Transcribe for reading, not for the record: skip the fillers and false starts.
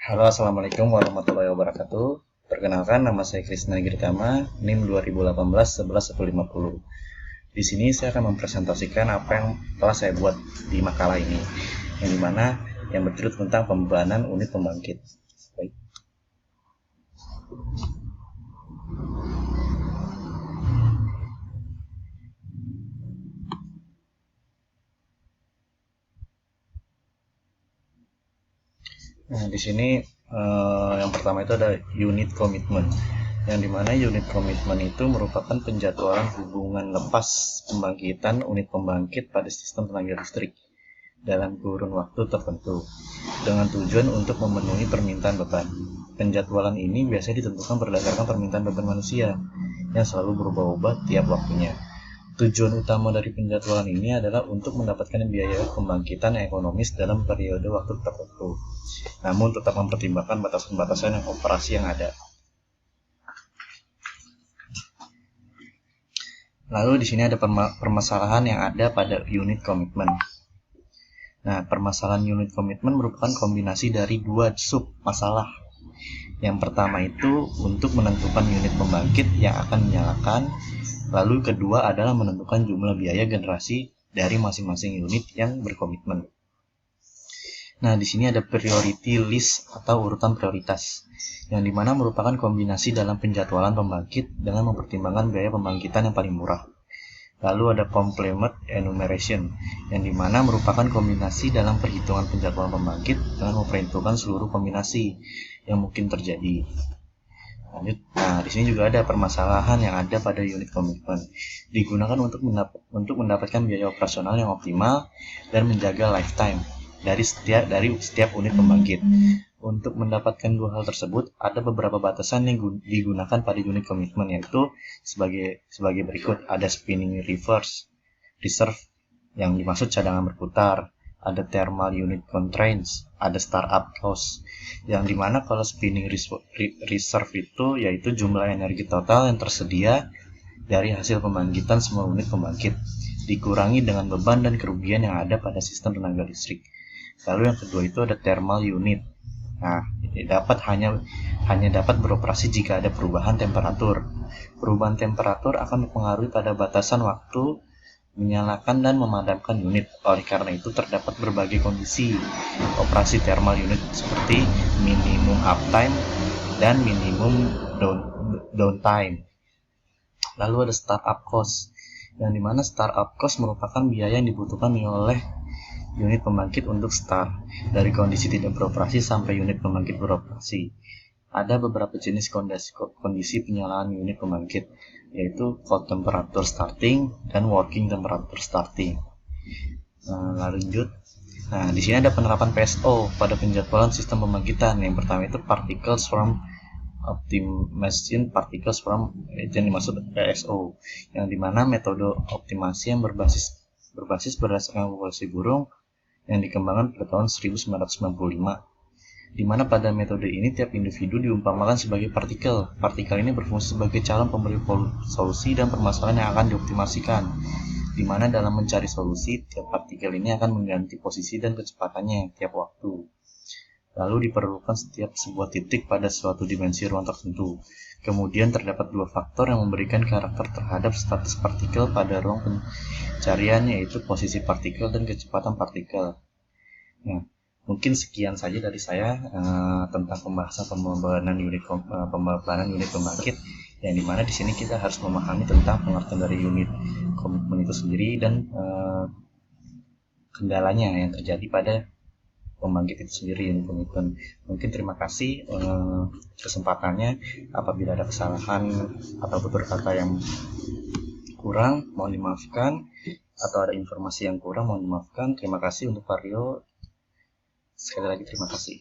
Halo, Assalamualaikum warahmatullahi wabarakatuh. Perkenalkan, nama saya Krisna Giritama, NIM 2018-11-150. Di sini saya akan mempresentasikan apa yang telah saya buat di makalah ini, yang dimana yang berjudul tentang pembebanan unit pembangkit. Baik. Nah, di sini yang pertama itu ada unit commitment, yang dimana unit commitment itu merupakan penjadwalan hubungan lepas pembangkitan unit pembangkit pada sistem tenaga listrik dalam kurun waktu tertentu dengan tujuan untuk memenuhi permintaan beban. Penjadwalan ini biasanya ditentukan berdasarkan permintaan beban manusia yang selalu berubah-ubah tiap waktunya. Tujuan utama dari penjadwalan ini adalah untuk mendapatkan biaya pembangkitan yang ekonomis dalam periode waktu tertentu, namun tetap mempertimbangkan batasan-batasan yang operasi yang ada. Lalu di sini ada permasalahan yang ada pada unit komitmen. Nah, permasalahan unit komitmen merupakan kombinasi dari dua sub masalah. Yang pertama itu untuk menentukan unit pembangkit yang akan dinyalakan. Lalu kedua adalah menentukan jumlah biaya generasi dari masing-masing unit yang berkomitmen. Nah, di sini ada priority list atau urutan prioritas, yang dimana merupakan kombinasi dalam penjadwalan pembangkit dengan mempertimbangkan biaya pembangkitan yang paling murah. Lalu ada complement enumeration, yang dimana merupakan kombinasi dalam perhitungan penjadwalan pembangkit dengan memperhitungkan seluruh kombinasi yang mungkin terjadi. Lanjut. Nah, di sini juga ada permasalahan yang ada pada unit komitmen. Digunakan untuk mendapatkan biaya operasional yang optimal dan menjaga lifetime dari setiap unit pembangkit. Untuk mendapatkan dua hal tersebut, ada beberapa batasan yang digunakan pada unit komitmen, yaitu sebagai berikut. Ada spinning reserve yang dimaksud cadangan berputar, ada thermal unit constraints, ada startup cost, yang dimana kalau spinning reserve itu yaitu jumlah energi total yang tersedia dari hasil pembangkitan semua unit pembangkit dikurangi dengan beban dan kerugian yang ada pada sistem tenaga listrik. Lalu yang kedua itu ada thermal unit. Nah, hanya dapat beroperasi jika ada perubahan temperatur. Perubahan temperatur akan mempengaruhi pada batasan waktu menyalakan dan memadamkan unit. Oleh karena itu terdapat berbagai kondisi operasi thermal unit seperti minimum uptime dan minimum downtime. Lalu ada startup cost, yang dimana startup cost merupakan biaya yang dibutuhkan oleh unit pembangkit untuk start dari kondisi tidak beroperasi sampai unit pembangkit beroperasi. Ada beberapa jenis kondisi penyalaan unit pembangkit, yaitu cold temperature starting dan working temperature starting. Lanjut. Nah, di sini ada penerapan PSO pada penjadwalan sistem pembangkitan. Yang pertama itu particles from optimization particles from yang dimaksud PSO, yang dimana metode optimasi yang berbasis berdasarkan populasi burung yang dikembangkan pada tahun 1995, di mana pada metode ini tiap individu diumpamakan sebagai partikel. Partikel ini berfungsi sebagai calon pemberi solusi dan permasalahan yang akan dioptimasikan, di mana dalam mencari solusi, tiap partikel ini akan mengganti posisi dan kecepatannya tiap waktu. Lalu diperlukan setiap sebuah titik pada suatu dimensi ruang tertentu. Kemudian terdapat dua faktor yang memberikan karakter terhadap status partikel pada ruang pencarian, yaitu posisi partikel dan kecepatan partikel. Nah, mungkin sekian saja dari saya tentang pembahasan pembebanan unit pembangkit, yang dimana di sini kita harus memahami tentang pengertian dari unit komitmen itu sendiri dan kendalanya yang terjadi pada pembangkit itu sendiri, unit komitmen. Mungkin terima kasih kesempatannya. Apabila ada kesalahan atau tutur kata yang kurang, mohon dimaafkan, atau ada informasi yang kurang, mohon dimaafkan. Terima kasih untuk Vario. Sekali lagi terima kasih.